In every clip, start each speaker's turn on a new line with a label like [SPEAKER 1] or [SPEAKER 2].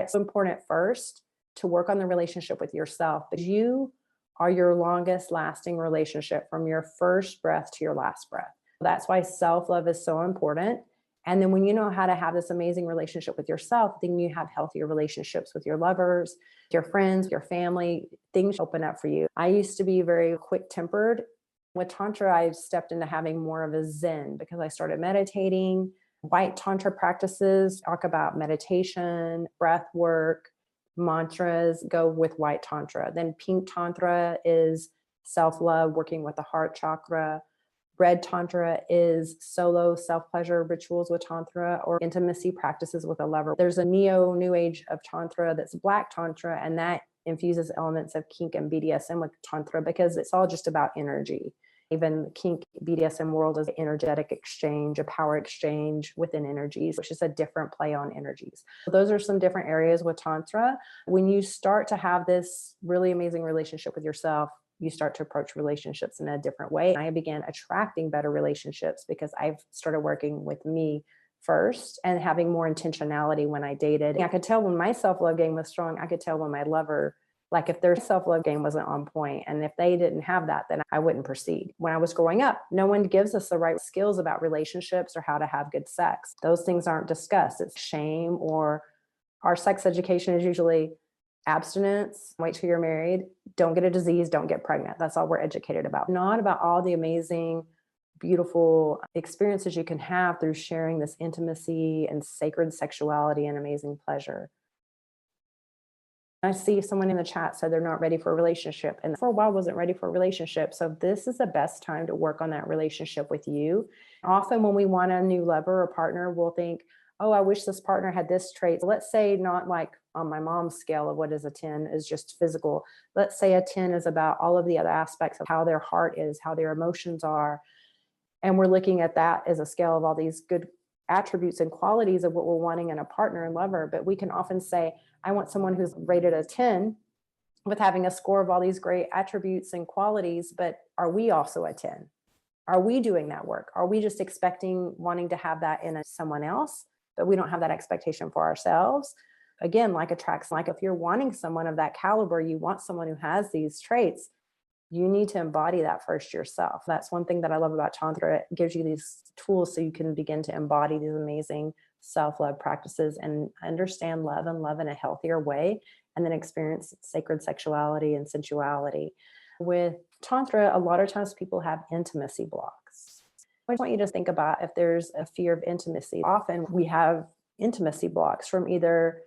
[SPEAKER 1] It's important first to work on the relationship with yourself, but you are your longest lasting relationship from your first breath to your last breath. That's why self-love is so important. And then when you know how to have this amazing relationship with yourself, then you have healthier relationships with your lovers, your friends, your family. Things open up for you. I used to be very quick-tempered. With Tantra, I've stepped into having more of a Zen because I started meditating. White Tantra practices talk about meditation, breath work, mantras go with white Tantra. Then pink Tantra is self-love, working with the heart chakra. Red Tantra is solo self-pleasure rituals with Tantra or intimacy practices with a lover. There's a new age of Tantra that's Black Tantra, and that infuses elements of kink and BDSM with Tantra because it's all just about energy. Even the kink BDSM world is an energetic exchange, a power exchange within energies, which is a different play on energies. So those are some different areas with Tantra. When you start to have this really amazing relationship with yourself, you start to approach relationships in a different way. I began attracting better relationships because I've started working with me first and having more intentionality when I dated. I could tell when my self-love game was strong. I could tell when my lover, like if their self-love game wasn't on point, and if they didn't have that, then I wouldn't proceed. When I was growing up, no one gives us the right skills about relationships or how to have good sex. Those things aren't discussed. It's shame, or our sex education is usually abstinence, wait till you're married, don't get a disease, don't get pregnant. That's all we're educated about. Not about all the amazing, beautiful experiences you can have through sharing this intimacy and sacred sexuality and amazing pleasure. I see someone in the chat said they're not ready for a relationship, and for a while wasn't ready for a relationship. So this is the best time to work on that relationship with you. Often when we want a new lover or partner, we'll think, oh, I wish this partner had this trait. Let's say not like on my mom's scale of what is a 10 is just physical. Let's say a 10 is about all of the other aspects of how their heart is, how their emotions are. And we're looking at that as a scale of all these good attributes and qualities of what we're wanting in a partner and lover. But we can often say, I want someone who's rated a 10 with having a score of all these great attributes and qualities, but are we also a 10? Are we doing that work? Are we just expecting, wanting to have that in someone else, but we don't have that expectation for ourselves? Again, like attracts like. If you're wanting someone of that caliber, you want someone who has these traits, you need to embody that first yourself. That's one thing that I love about Tantra. It gives you these tools so you can begin to embody these amazing self-love practices and understand love and love in a healthier way, and then experience sacred sexuality and sensuality. With Tantra, a lot of times people have intimacy blocks. I want you to think about if there's a fear of intimacy. Often we have intimacy blocks from either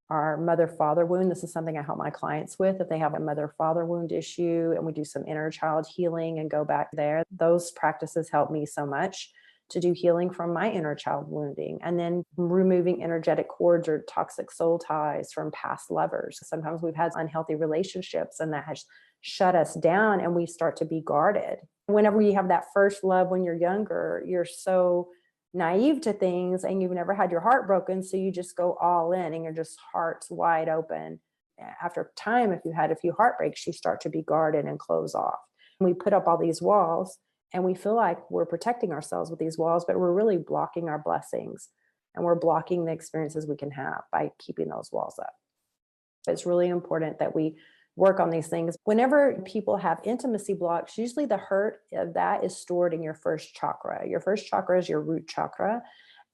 [SPEAKER 1] our mother-father wound. This is something I help my clients with. If they have a mother-father wound issue, and we do some inner child healing and go back there, those practices help me so much to do healing from my inner child wounding, and then removing energetic cords or toxic soul ties from past lovers. Sometimes we've had unhealthy relationships and that has shut us down, and we start to be guarded. Whenever you have that first love when you're younger, you're so naive to things and you've never had your heart broken, so you just go all in and you're just hearts wide open. After time, if you had a few heartbreaks, you start to be guarded and close off. We put up all these walls and we feel like we're protecting ourselves with these walls, but we're really blocking our blessings, and we're blocking the experiences we can have by keeping those walls up. It's really important that we work on these things. Whenever people have intimacy blocks, usually the hurt of that is stored in your first chakra. Your first chakra is your root chakra.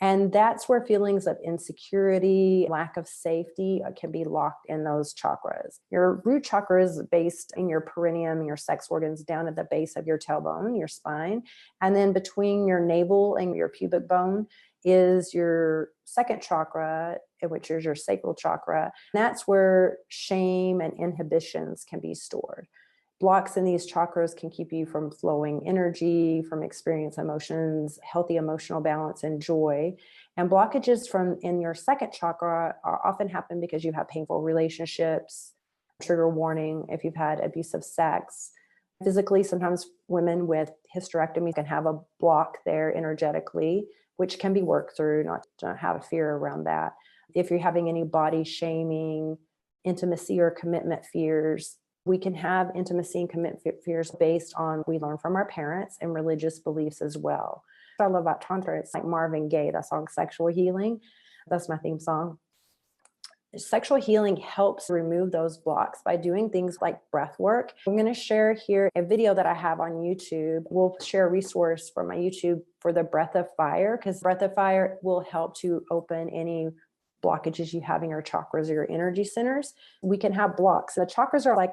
[SPEAKER 1] And that's where feelings of insecurity, lack of safety can be locked in those chakras. Your root chakra is based in your perineum, your sex organs, down at the base of your tailbone, your spine. And then between your navel and your pubic bone is your second chakra, which is your sacral chakra. And that's where shame and inhibitions can be stored. Blocks in these chakras can keep you from flowing energy, from experience emotions, healthy emotional balance, and joy. And blockages from in your second chakra are often happen because you have painful relationships, trigger warning if you've had abusive sex. Physically, sometimes women with hysterectomy can have a block there energetically, which can be worked through, not to have a fear around that. If you're having any body shaming, intimacy or commitment fears, we can have intimacy and commitment fears based on, we learn from our parents and religious beliefs as well. What I love about Tantra, it's like Marvin Gaye, that song, Sexual Healing. That's my theme song. Sexual healing helps remove those blocks by doing things like breath work. I'm going to share here a video that I have on YouTube. We'll share a resource from my YouTube for the breath of fire, because breath of fire will help to open any blockages you have in your chakras or your energy centers. We can have blocks. The chakras are like,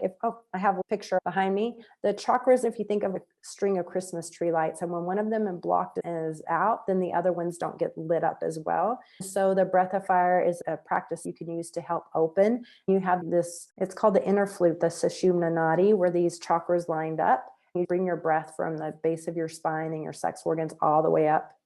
[SPEAKER 1] I have a picture behind me. The chakras, if you think of a string of Christmas tree lights, and when one of them is blocked and is out, then the other ones don't get lit up as well. So the breath of fire is a practice you can use to help open. You have this, it's called the inner flute, the Sushumna Nadi, where these chakras lined up. You bring your breath from the base of your spine and your sex organs all the way up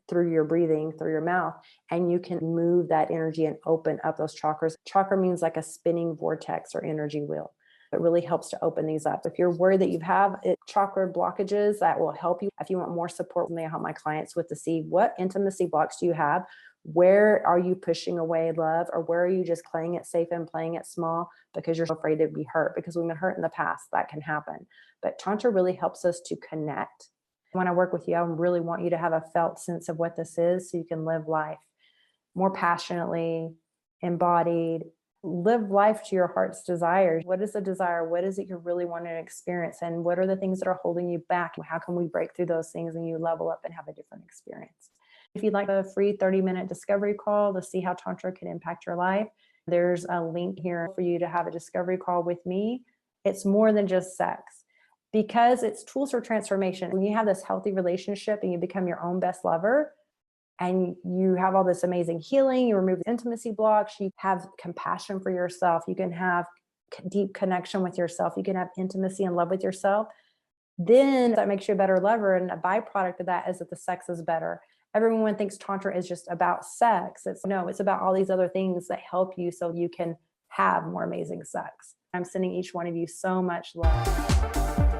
[SPEAKER 1] through your breathing, through your mouth, and you can move that energy and open up those chakras. Chakra means like a spinning vortex or energy wheel. It really helps to open these up. If you're worried that you have chakra blockages, that will help you. If you want more support, I help my clients with to see what intimacy blocks do you have? Where are you pushing away love, or where are you just playing it safe and playing it small because you're afraid to be hurt? Because we've been hurt in the past, that can happen. But Tantra really helps us to connect. When I work with you, I really want you to have a felt sense of what this is so you can live life more passionately, embodied, live life to your heart's desires. What is the desire? What is it you're really wanting to experience? And what are the things that are holding you back? How can we break through those things and you level up and have a different experience? If you'd like a free 30-minute discovery call to see how Tantra can impact your life, there's a link here for you to have a discovery call with me. It's more than just sex, because it's tools for transformation. When you have this healthy relationship and you become your own best lover, and you have all this amazing healing, you remove intimacy blocks, you have compassion for yourself, you can have deep connection with yourself, you can have intimacy and love with yourself, then that makes you a better lover. And a byproduct of that is that the sex is better. Everyone thinks Tantra is just about sex. It's about all these other things that help you so you can have more amazing sex. I'm sending each one of you so much love.